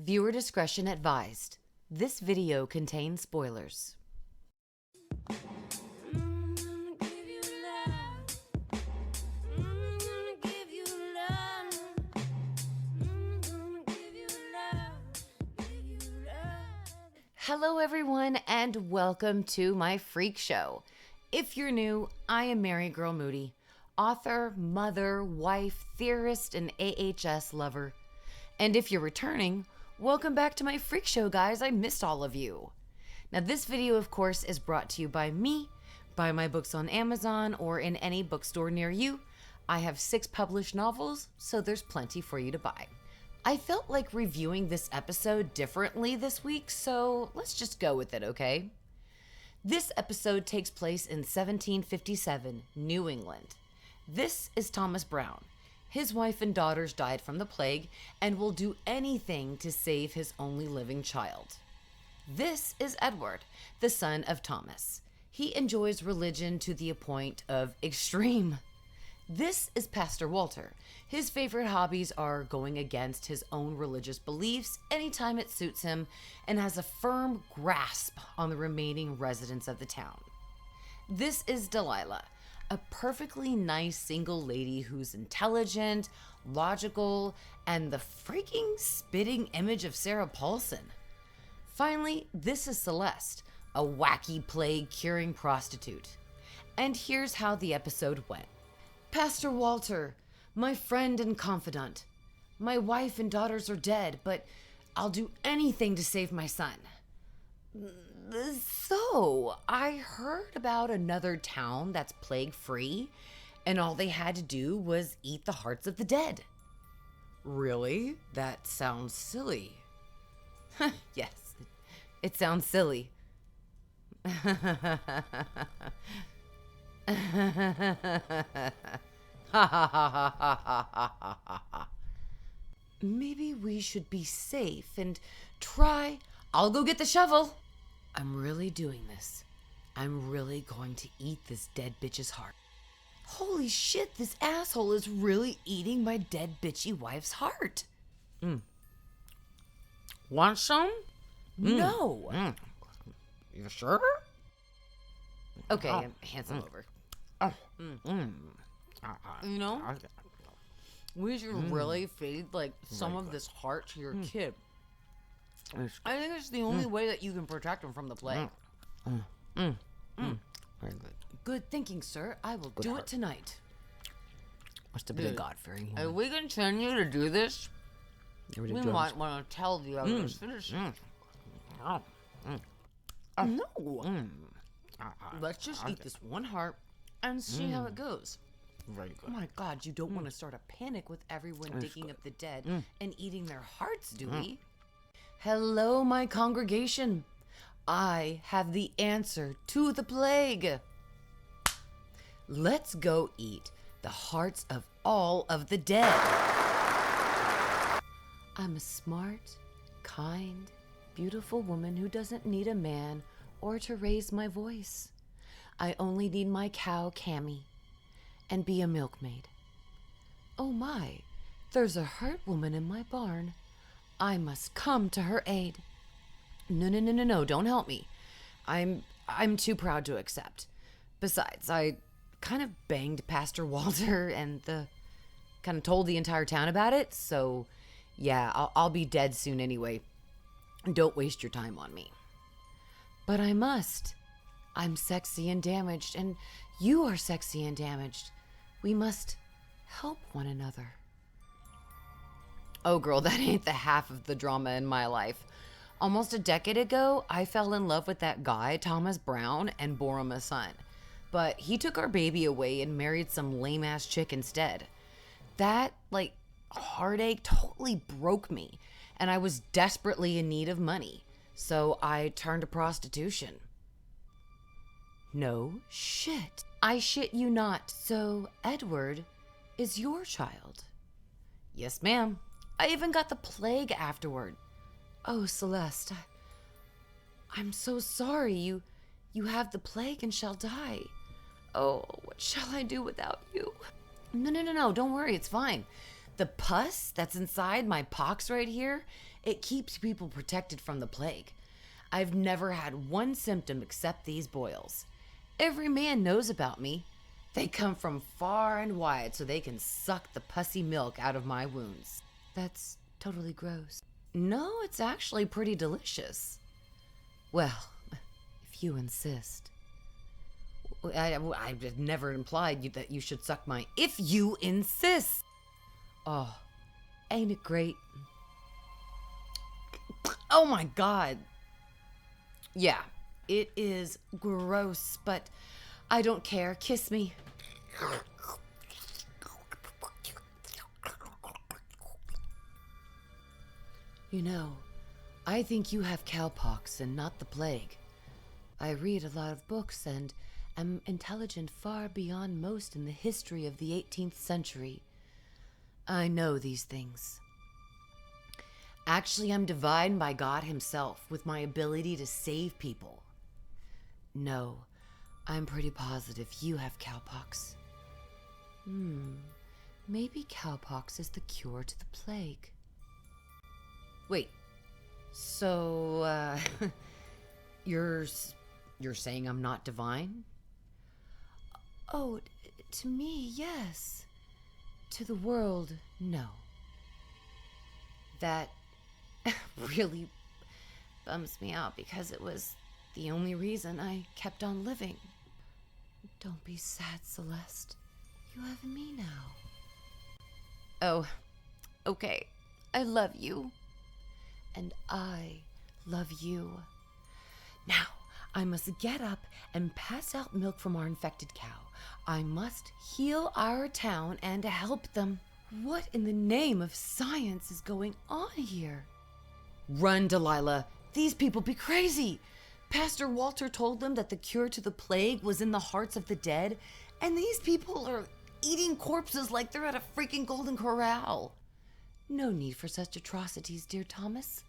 Viewer discretion advised. This video contains spoilers. Hello everyone and welcome to my freak show. If you're new, I am Mary Girl Moody, author, mother, wife, theorist, and AHS lover. And if you're returning, welcome back to my freak show, guys. I missed all of you. Now this video, of course, is brought to you by me, buy my books on Amazon or in any bookstore near you. I have 6 published novels, so there's plenty for you to buy. I felt like reviewing this episode differently this week, so let's just go with it, okay? This episode takes place in 1757, New England. This is Thomas Brown. His wife and daughters died from the plague and will do anything to save his only living child. This is Edward, the son of Thomas. He enjoys religion to the point of extreme. This is Pastor Walter. His favorite hobbies are going against his own religious beliefs anytime it suits him and has a firm grasp on the remaining residents of the town. This is Delilah, a perfectly nice single lady who's intelligent, logical, and the freaking spitting image of Sarah Paulson. Finally, this is Celeste, a wacky plague-curing prostitute. And here's how the episode went. Pastor Walter, my friend and confidant. My wife and daughters are dead, but I'll do anything to save my son. So, I heard about another town that's plague-free, and all they had to do was eat the hearts of the dead. Really? That sounds silly. Yes, it sounds silly. Maybe we should be safe and try. I'll go get the shovel. I'm really doing this. I'm really going to eat this dead bitch's heart. Holy shit, this asshole is really eating my dead bitchy wife's heart. Want some? No. You sure? Okay, hand some over. You know, we should really feed like some of this heart to your kid. I think it's the only way that you can protect him from the plague. Very good. Good thinking, sir. I will do it tonight. Must have been a God-fearing If woman. we continue to do this, Every we day might want to tell the others. Finish. No. Let's just eat this one heart and see how it goes. Very Oh good. my God, you don't want to start a panic with everyone digging up the dead and eating their hearts, do we? Hello, my congregation. I have the answer to the plague. Let's go eat the hearts of all of the dead. I'm a smart, kind, beautiful woman who doesn't need a man or to raise my voice. I only need my cow, Cammy, and be a milkmaid. Oh my, there's a hurt woman in my barn. I must come to her aid. No, don't help me. I'm too proud to accept. Besides, I kind of banged Pastor Walter and kind of told the entire town about it, so yeah, I'll be dead soon anyway. Don't waste your time on me. But I must. I'm sexy and damaged, and you are sexy and damaged. We must help one another. Oh, girl, that ain't the half of the drama in my life. Almost a decade ago, I fell in love with that guy, Thomas Brown, and bore him a son. But he took our baby away and married some lame-ass chick instead. That, heartache totally broke me, and I was desperately in need of money. So I turned to prostitution. No shit. I shit you not. So Edward is your child? Yes, ma'am. I even got the plague afterward. Oh, Celeste, I'm so sorry. You have the plague and shall die. Oh, what shall I do without you? No, don't worry, it's fine. The pus that's inside my pox right here, it keeps people protected from the plague. I've never had one symptom except these boils. Every man knows about me. They come from far and wide so they can suck the pussy milk out of my wounds. That's totally gross. No, it's actually pretty delicious. Well, if you insist. I've never implied that you should suck my... If you insist! Oh, ain't it great? Oh my God. Yeah, it is gross, but I don't care. Kiss me. You know, I think you have cowpox and not the plague. I read a lot of books and am intelligent far beyond most in the history of the 18th century. I know these things. Actually, I'm divine by God himself with my ability to save people. No, I'm pretty positive you have cowpox. Maybe cowpox is the cure to the plague. Wait, so, you're saying I'm not divine? Oh, to me, yes. To the world, no. That really bums me out because it was the only reason I kept on living. Don't be sad, Celeste. You have me now. Oh, okay. I love you. And I love you. Now, I must get up and pass out milk from our infected cow. I must heal our town and help them. What in the name of science is going on here? Run, Delilah. These people be crazy. Pastor Walter told them that the cure to the plague was in the hearts of the dead, and these people are eating corpses like they're at a freaking Golden Corral. No need for such atrocities, dear Thomas.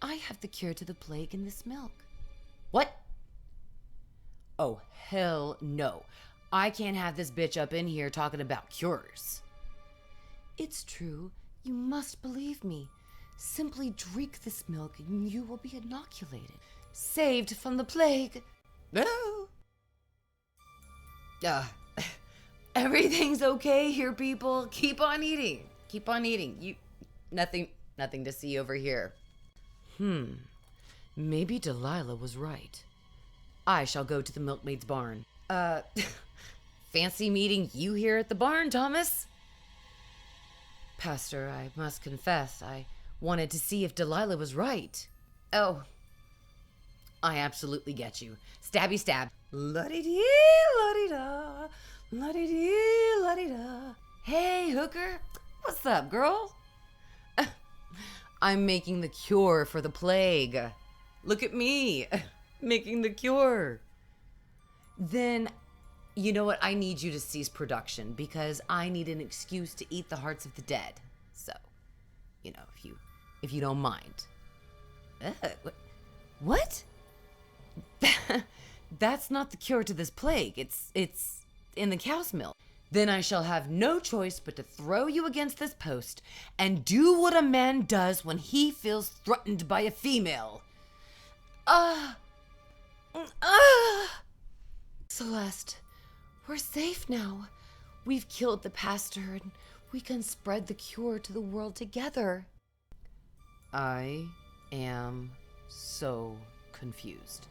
I have the cure to the plague in this milk. What? Oh, hell no. I can't have this bitch up in here talking about cures. It's true. You must believe me. Simply drink this milk and you will be inoculated. Saved from the plague. No. Everything's okay here, people. Keep on eating. Keep on eating. Nothing to see over here. Maybe Delilah was right. I shall go to the Milkmaids' barn. Fancy meeting you here at the barn, Thomas? Pastor, I must confess, I wanted to see if Delilah was right. Oh, I absolutely get you. Stabby stab. La-di-dee, la-di-da, la-di-dee, la-di-da. Hey, hooker. What's up, girl? I'm making the cure for the plague. Look at me, making the cure. Then, you know what? I need you to cease production because I need an excuse to eat the hearts of the dead. So, you know, if you don't mind. What? That's not the cure to this plague. It's in the cow's milk. Then I shall have no choice but to throw you against this post and do what a man does when he feels threatened by a female. Celeste, we're safe now. We've killed the pastor and we can spread the cure to the world together. I am so confused.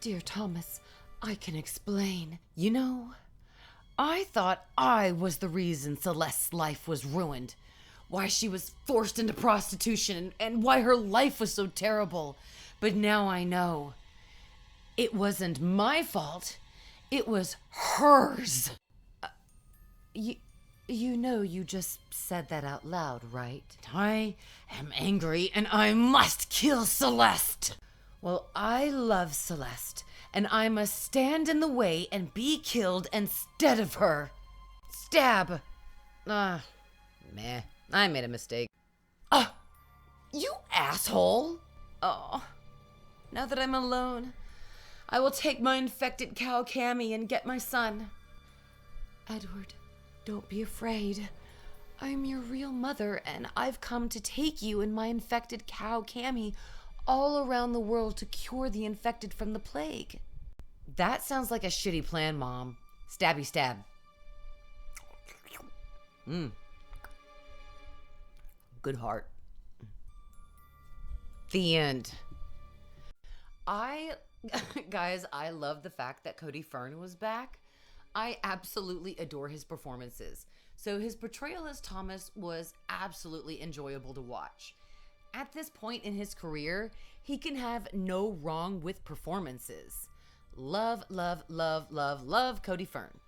Dear Thomas, I can explain. You know, I thought I was the reason Celeste's life was ruined. Why she was forced into prostitution and why her life was so terrible. But now I know. It wasn't my fault. It was hers. You know you just said that out loud, right? I am angry and I must kill Celeste. Well, I love Celeste and I must stand in the way and be killed instead of her. Stab. Meh. I made a mistake. You asshole. Oh, now that I'm alone, I will take my infected cow Cammy and get my son. Edward, don't be afraid. I'm your real mother, and I've come to take you and my infected cow, Cammy, all around the world to cure the infected from the plague. That sounds like a shitty plan, Mom. Stabby stab. Good heart. The end. Guys, I love the fact that Cody Fern was back. I absolutely adore his performances. So his portrayal as Thomas was absolutely enjoyable to watch. At this point in his career, he can have no wrong with performances. Love, love, love, love, love Cody Fern.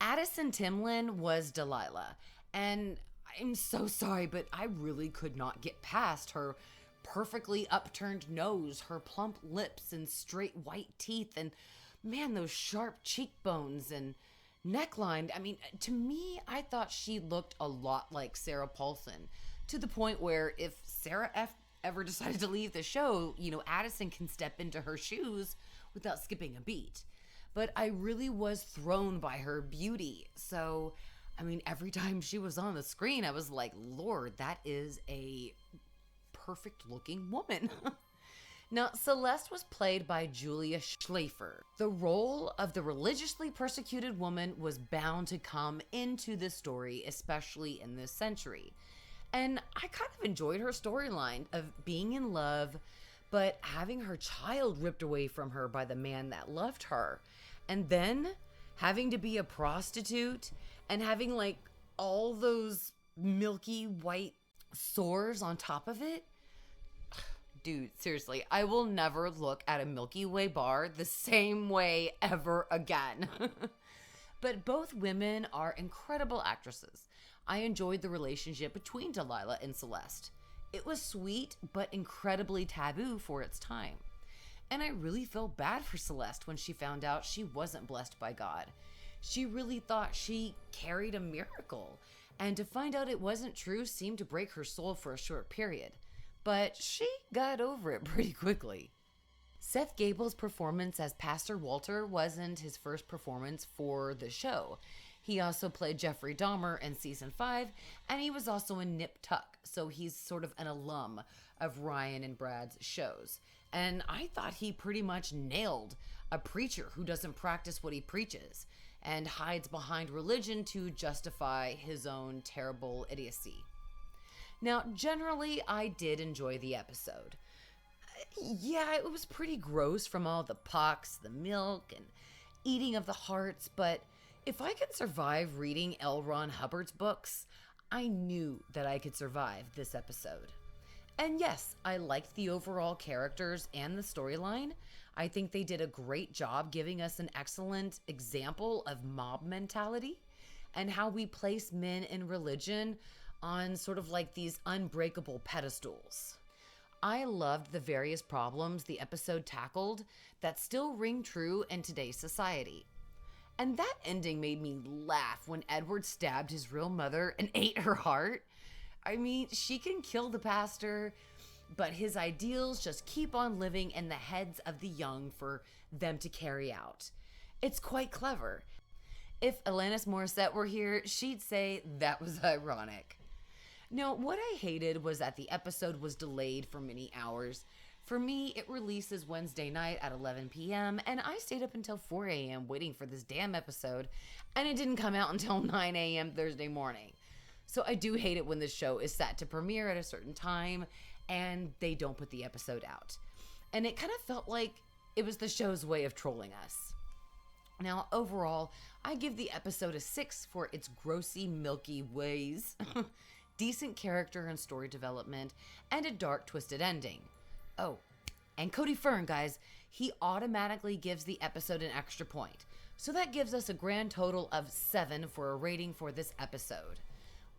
Addison Timlin was Delilah, and I'm so sorry, but I really could not get past her perfectly upturned nose, her plump lips and straight white teeth, and man, those sharp cheekbones and neckline. I mean, to me, I thought she looked a lot like Sarah Paulson, to the point where if Sarah ever decided to leave the show, Addison can step into her shoes without skipping a beat. But I really was thrown by her beauty. So, I mean, every time she was on the screen, I was like, Lord, that is a perfect looking woman. Now, Celeste was played by Julia Schlafer. The role of the religiously persecuted woman was bound to come into this story, especially in this century. And I kind of enjoyed her storyline of being in love, but having her child ripped away from her by the man that loved her. And then having to be a prostitute and having like all those milky white sores on top of it. Dude, seriously, I will never look at a Milky Way bar the same way ever again. But both women are incredible actresses. I enjoyed the relationship between Delilah and Celeste. It was sweet, but incredibly taboo for its time. And I really felt bad for Celeste when she found out she wasn't blessed by God. She really thought she carried a miracle, and to find out it wasn't true seemed to break her soul for a short period. But she got over it pretty quickly. Seth Gable's performance as Pastor Walter wasn't his first performance for the show. He also played Jeffrey Dahmer in season 5, and he was also in Nip Tuck, so he's sort of an alum of Ryan and Brad's shows. And I thought he pretty much nailed a preacher who doesn't practice what he preaches and hides behind religion to justify his own terrible idiocy. Now, generally, I did enjoy the episode. Yeah, it was pretty gross from all the pox, the milk, and eating of the hearts, but if I could survive reading L. Ron Hubbard's books, I knew that I could survive this episode. And yes, I liked the overall characters and the storyline. I think they did a great job giving us an excellent example of mob mentality and how we place men in religion on sort of like these unbreakable pedestals. I loved the various problems the episode tackled that still ring true in today's society. And that ending made me laugh when Edward stabbed his real mother and ate her heart. I mean, she can kill the pastor, but his ideals just keep on living in the heads of the young for them to carry out. It's quite clever. If Alanis Morissette were here, she'd say that was ironic. Now, what I hated was that the episode was delayed for many hours. For me, it releases Wednesday night at 11 p.m., and I stayed up until 4 a.m. waiting for this damn episode, and it didn't come out until 9 a.m. Thursday morning. So I do hate it when the show is set to premiere at a certain time, and they don't put the episode out. And it kind of felt like it was the show's way of trolling us. Now, overall, I give the episode a 6 for its grossy, milky ways, decent character and story development, and a dark, twisted ending. Oh, and Cody Fern, guys, he automatically gives the episode an extra point. So that gives us a grand total of 7 for a rating for this episode.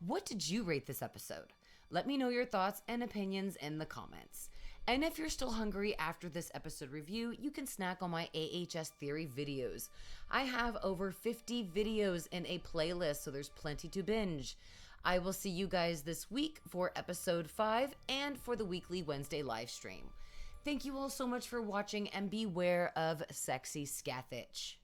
What did you rate this episode? Let me know your thoughts and opinions in the comments. And if you're still hungry after this episode review, you can snack on my AHS Theory videos. I have over 50 videos in a playlist, so there's plenty to binge. I will see you guys this week for episode 5 and for the weekly Wednesday live stream. Thank you all so much for watching, and beware of sexy scathitch.